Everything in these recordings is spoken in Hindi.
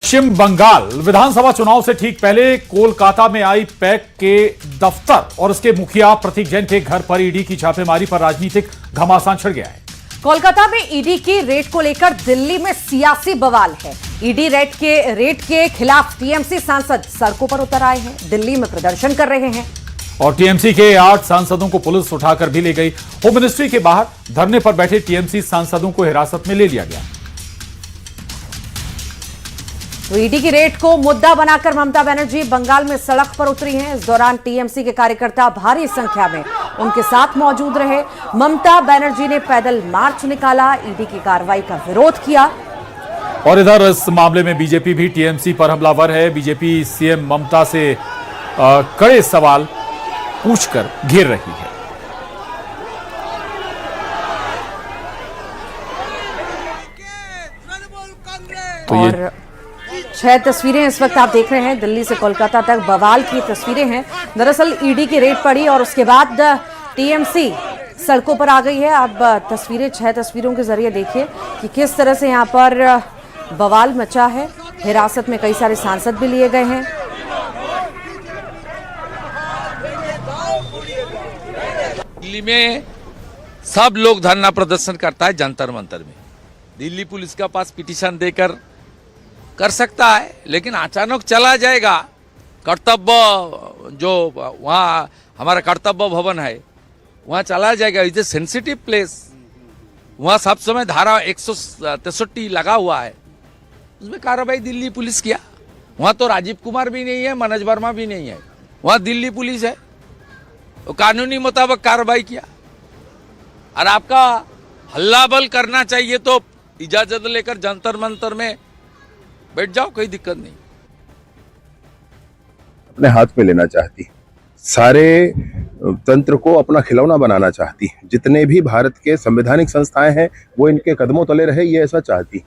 पश्चिम बंगाल विधानसभा चुनाव से ठीक पहले कोलकाता में आई पैक के दफ्तर और उसके मुखिया प्रतीक जैन के घर पर ईडी की छापेमारी पर राजनीतिक घमासान छिड़ गया है। कोलकाता में ईडी की रेड को लेकर दिल्ली में सियासी बवाल है। ईडी रेड के खिलाफ टीएमसी सांसद सड़कों पर उतर आए हैं, दिल्ली में प्रदर्शन कर रहे हैं और टीएमसी के 8 सांसदों को पुलिस उठाकर भी ले गई। होम मिनिस्ट्री के बाहर धरने पर बैठे टीएमसी सांसदों को हिरासत में ले लिया गया। तो ईडी की रेड को मुद्दा बनाकर ममता बनर्जी बंगाल में सड़क पर उतरी हैं। इस दौरान टीएमसी के कार्यकर्ता भारी संख्या में उनके साथ मौजूद रहे। ममता बनर्जी ने पैदल मार्च निकाला, ईडी की कार्रवाई का विरोध किया। और इधर इस मामले में बीजेपी भी टीएमसी पर हमलावर है। बीजेपी सीएम ममता से कड़े सवाल पूछकर घेर रही है। तो ये 6 तस्वीरें इस वक्त आप देख रहे हैं, दिल्ली से कोलकाता तक बवाल की तस्वीरें हैं। दरअसल ईडी की रेड पड़ी और उसके बाद टीएमसी सड़कों पर आ गई है। अब तस्वीरें 6 तस्वीरों के जरिए देखिए कि किस तरह से यहां पर बवाल मचा है। हिरासत में कई सारे सांसद भी लिए गए हैं। दिल्ली में सब लोग धरना प्रदर्शन करता है जंतर मंतर में। दिल्ली पुलिस के पास पिटीशन देकर कर सकता है, लेकिन अचानक चला जाएगा। कर्तव्य जो वहाँ हमारा कर्तव्य भवन है वहाँ चला जाएगा। इज ए सेंसिटिव प्लेस, वहाँ सब समय धारा 163 लगा हुआ है, उसमें कार्रवाई दिल्ली पुलिस किया। वहाँ तो राजीव कुमार भी नहीं है, मनोज वर्मा भी नहीं है, वहाँ दिल्ली पुलिस है, तो कानूनी मुताबिक कार्रवाई किया। और आपका हल्लाबल करना चाहिए तो इजाजत लेकर जंतर मंतर में बैठ जाओ, कोई दिक्कत नहीं। अपने हाथ में लेना चाहती, सारे तंत्र को अपना खिलौना बनाना चाहती। जितने भी भारत के संवैधानिक संस्थाएं हैं वो इनके कदमों तले रहे, ये ऐसा चाहती।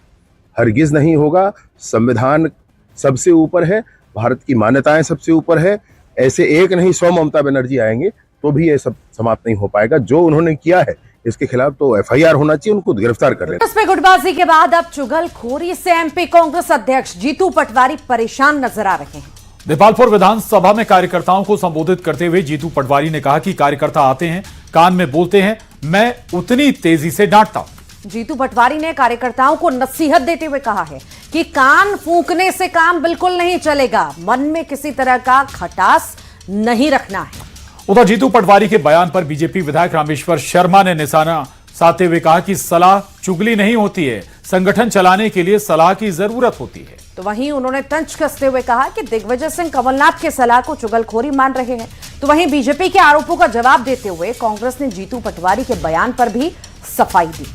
हरगिज नहीं होगा। संविधान सबसे ऊपर है, भारत की मान्यताएं सबसे ऊपर है। ऐसे एक नहीं 100 ममता बनर्जी आएंगे तो भी ये सब समाप्त नहीं हो पाएगा। जो उन्होंने किया है इसके खिलाफ तो एफआईआर होना चाहिए, उनको गिरफ्तार कर लेना। इस पे गुटबाजी के बाद अब चुगलखोरी से एमपी कांग्रेस अध्यक्ष जीतू पटवारी परेशान नजर आ रहे हैं। देपालपुर विधानसभा में कार्यकर्ताओं को संबोधित करते हुए जीतू पटवारी ने कहा कि कार्यकर्ता आते हैं, कान में बोलते हैं, मैं उतनी तेजी से डांटता हूं। जीतू पटवारी ने कार्यकर्ताओं को नसीहत देते हुए कहा है कि कान फूंकने से काम बिल्कुल नहीं चलेगा, मन में किसी तरह का खटास नहीं रखना है। उधर जीतू पटवारी के बयान पर बीजेपी विधायक रामेश्वर शर्मा ने निशाना साधते हुए कहा कि सलाह चुगली नहीं होती है, संगठन चलाने के लिए सलाह की जरूरत होती है। तो वहीं उन्होंने तंज कसते हुए कहा कि दिग्विजय सिंह कमलनाथ के सलाह को चुगलखोरी मान रहे हैं। तो वहीं बीजेपी के आरोपों का जवाब देते हुए कांग्रेस ने जीतू पटवारी के बयान पर भी सफाई दी।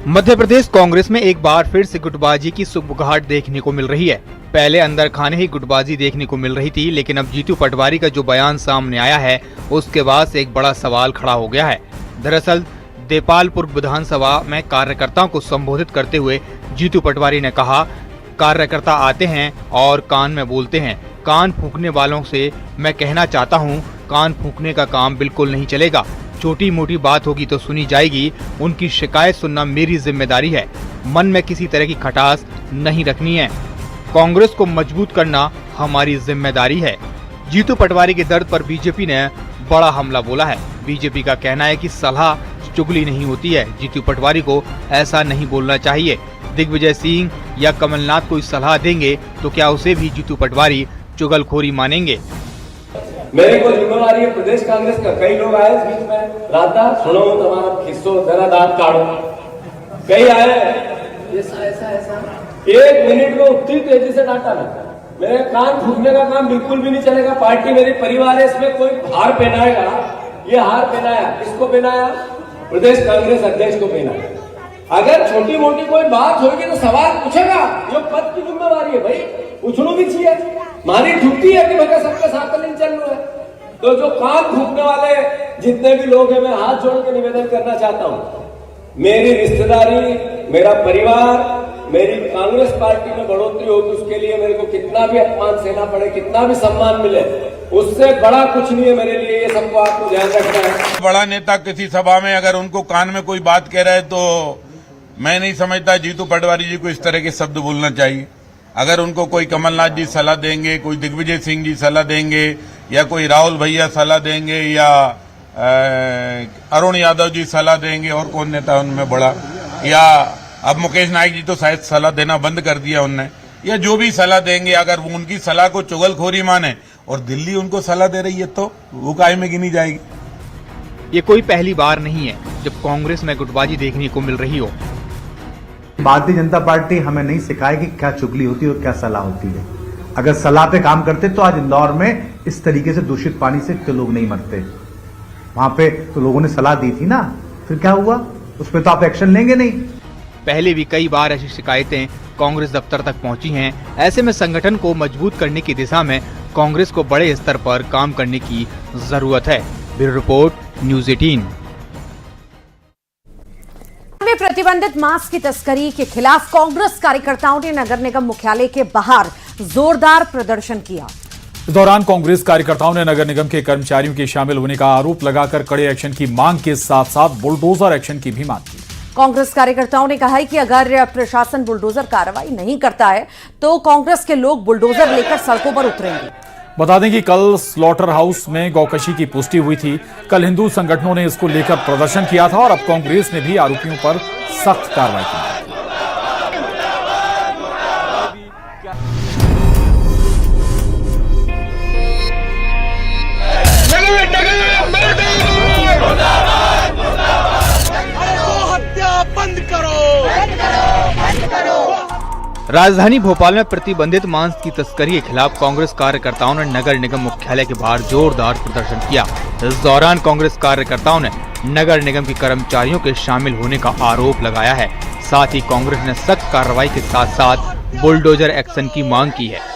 मध्य प्रदेश कांग्रेस में एक बार फिर से गुटबाजी की सुगबुगाहट देखने को मिल रही है। पहले अंदर खाने ही गुटबाजी देखने को मिल रही थी, लेकिन अब जीतू पटवारी का जो बयान सामने आया है उसके बाद से एक बड़ा सवाल खड़ा हो गया है। दरअसल देपालपुर विधानसभा में कार्यकर्ताओं को संबोधित करते हुए जीतू पटवारी ने कहा, कार्यकर्ता आते हैं और कान में बोलते हैं। कान फूंकने वालों से मैं कहना चाहता हूं, कान फूंकने का काम बिल्कुल नहीं चलेगा। छोटी मोटी बात होगी तो सुनी जाएगी, उनकी शिकायत सुनना मेरी जिम्मेदारी है। मन में किसी तरह की खटास नहीं रखनी है। कांग्रेस को मजबूत करना हमारी जिम्मेदारी है। जीतू पटवारी के दर्द पर बीजेपी ने बड़ा हमला बोला है। बीजेपी का कहना है कि सलाह चुगली नहीं होती है। जीतू पटवारी को ऐसा नहीं बोलना चाहिए। दिग्विजय सिंह या कमलनाथ कोई सलाह देंगे तो क्या उसे भी जीतू पटवारी चुगलखोरी मानेंगे? मेरी को जिम्मेवारी है प्रदेश कांग्रेस का। कई लोग आए इस बीच में, राता सुनो तुम्हारा किस्सो जरा दांत काटो, कई आए ऐसा ऐसा ऐसा 1 मिनट में उतनी तेजी से डांटा ना। मेरे कान फूकने का काम बिल्कुल भी नहीं चलेगा। पार्टी मेरी परिवार है, इसमें कोई हार पहनाएगा, ये हार पहनाया, किसको पहनाया? प्रदेश कांग्रेस अध्यक्ष को पहनाया। अगर छोटी मोटी कोई बात होगी तो सवाल पूछेगा, जो पद की जिम्मेवारी है भाई, पूछना भी चाहिए। मारी ठुकती है कि भैया सबके साथ नहीं चल रहा है। तो जो कान फूकने वाले जितने भी लोग हैं, मैं हाथ जोड़ के निवेदन करना चाहता हूं, मेरी रिश्तेदारी, मेरा परिवार, मेरी कांग्रेस पार्टी में बढ़ोतरी होगी, उसके लिए मेरे को कितना भी अपमान सहना पड़े, कितना भी सम्मान मिले, उससे बड़ा कुछ नहीं है मेरे लिए। ये सबको आपको ध्यान रखना है। बड़ा नेता किसी सभा में अगर उनको कान में कोई बात कह रहा है तो मैं नहीं समझता जीतू पटवारी जी को इस तरह के शब्द बोलना चाहिए। अगर उनको कोई कमलनाथ जी सलाह देंगे, कोई दिग्विजय सिंह जी सलाह देंगे, या कोई राहुल भैया सलाह देंगे, या अरुण यादव जी सलाह देंगे, और कौन नेता उनमें बड़ा, या अब मुकेश नायक जी तो शायद सलाह देना बंद कर दिया उनने, या जो भी सलाह देंगे, अगर वो उनकी सलाह को चुगलखोरी माने और दिल्ली उनको सलाह दे रही है तो वो काहे में गिनी जाएगी। ये कोई पहली बार नहीं है जब कांग्रेस में गुटबाजी देखने को मिल रही हो। भारतीय जनता पार्टी हमें नहीं सिखाए कि क्या चुगली होती है और क्या सलाह होती है। अगर सलाह पे काम करते तो आज इंदौर में इस तरीके से दूषित पानी से इतने लोग नहीं मरते। वहां पे तो लोगों ने सलाह दी थी ना, फिर क्या हुआ? उस पर तो आप एक्शन लेंगे नहीं। पहले भी कई बार ऐसी शिकायतें कांग्रेस दफ्तर तक पहुंची हैं। ऐसे में संगठन को मजबूत करने की दिशा में कांग्रेस को बड़े स्तर पर काम करने की जरूरत है। Bureau report, news 18। में प्रतिबंधित मांस की तस्करी के खिलाफ कांग्रेस कार्यकर्ताओं ने नगर निगम मुख्यालय के बाहर जोरदार प्रदर्शन किया। इस दौरान कांग्रेस कार्यकर्ताओं ने नगर निगम के कर्मचारियों के शामिल होने का आरोप लगाकर कड़े एक्शन की मांग के साथ साथ बुलडोजर एक्शन की भी मांग की। कांग्रेस कार्यकर्ताओं ने कहा है कि अगर प्रशासन बुलडोजर कार्रवाई नहीं करता है तो कांग्रेस के लोग बुलडोजर लेकर सड़कों पर उतरेंगे। बता दें कि कल स्लॉटर हाउस में गौकशी की पुष्टि हुई थी। कल हिंदू संगठनों ने इसको लेकर प्रदर्शन किया था और अब कांग्रेस ने भी आरोपियों पर सख्त कार्रवाई की। राजधानी भोपाल में प्रतिबंधित मांस की तस्करी के खिलाफ कांग्रेस कार्यकर्ताओं ने नगर निगम मुख्यालय के बाहर जोरदार प्रदर्शन किया। इस दौरान कांग्रेस कार्यकर्ताओं ने नगर निगम के कर्मचारियों के शामिल होने का आरोप लगाया है। साथ ही कांग्रेस ने सख्त कार्रवाई के साथ साथ बुलडोजर एक्शन की मांग की है।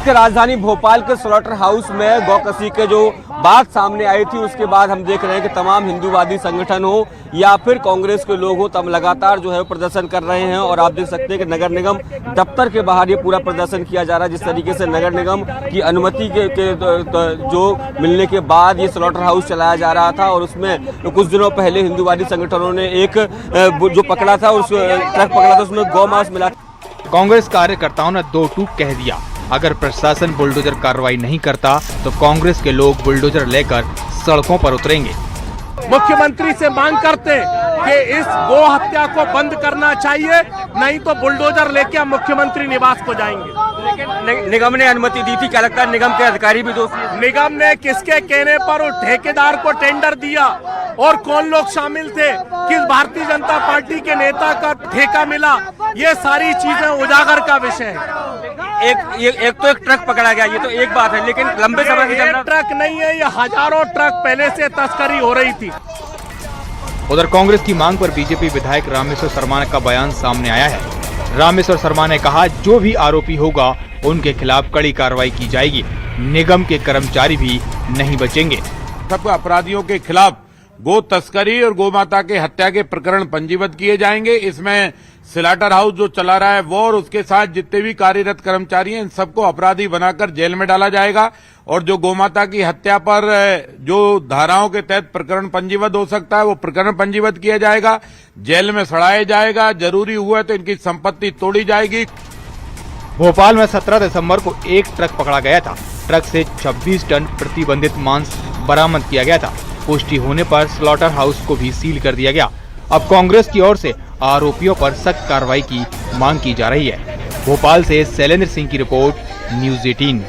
राजधानी भोपाल के स्लॉटर हाउस में गौकशी के जो बात सामने आई थी, उसके बाद हम देख रहे हैं कि तमाम हिंदूवादी संगठन हो या फिर कांग्रेस के लोग हो, तब लगातार जो है प्रदर्शन कर रहे हैं। और आप देख सकते हैं कि नगर निगम दफ्तर के बाहर ये पूरा प्रदर्शन किया जा रहा है। जिस तरीके से नगर निगम की अनुमति के जो मिलने के बाद ये स्लॉटर हाउस चलाया जा रहा था, और उसमें कुछ दिनों पहले हिंदूवादी संगठनों ने एक जो पकड़ा था, उस ट्रक पकड़ा था, उसमें गौ मांस मिला। कांग्रेस कार्यकर्ताओं ने दो टूक कह दिया। अगर प्रशासन बुलडोजर कार्रवाई नहीं करता तो कांग्रेस के लोग बुलडोजर लेकर सड़कों पर उतरेंगे। मुख्यमंत्री से मांग करते कि इस गो हत्या को बंद करना चाहिए, नहीं तो बुलडोजर लेके हम मुख्यमंत्री निवास को जाएंगे। निगम ने अनुमति दी थी, क्या लगता है निगम के अधिकारी भी दोषी? निगम ने किसके कहने पर उस ठेकेदार को टेंडर दिया और कौन लोग शामिल थे, किस भारतीय जनता पार्टी के नेता का ठेका मिला, ये सारी चीजें उजागर का विषय है। एक ट्रक पकड़ा गया, ये तो एक बात है, लेकिन लंबे समय से एक ट्रक नहीं है, ये हजारों ट्रक पहले से तस्करी हो रही थी। उधर कांग्रेस की मांग पर बीजेपी विधायक रामेश्वर शर्मा का बयान सामने आया है। रामेश्वर शर्मा ने कहा, जो भी आरोपी होगा उनके खिलाफ कड़ी कार्रवाई की जाएगी। निगम के कर्मचारी भी नहीं बचेंगे। सब अपराधियों के खिलाफ गो तस्करी और गौ माता के हत्या के प्रकरण पंजीबद्ध किए जाएंगे। इसमें स्लॉटर हाउस जो चला रहा है वो और उसके साथ जितने भी कार्यरत कर्मचारी हैं, इन सबको अपराधी बनाकर जेल में डाला जाएगा। और जो गौमाता की हत्या पर जो धाराओं के तहत प्रकरण पंजीबद्ध हो सकता है, वो प्रकरण पंजीबद्ध किया जाएगा, जेल में सड़ाया जाएगा। जरूरी हुआ तो इनकी संपत्ति तोड़ी जाएगी। भोपाल में 17 दिसंबर को एक ट्रक पकड़ा गया था। ट्रक से 26 टन प्रतिबंधित मांस बरामद किया गया था। पुष्टि होने पर स्लॉटर हाउस को भी सील कर दिया गया। अब कांग्रेस की ओर से आरोपियों पर सख्त कार्रवाई की मांग की जा रही है। भोपाल से शैलेंद्र सिंह की रिपोर्ट, न्यूज़ 18।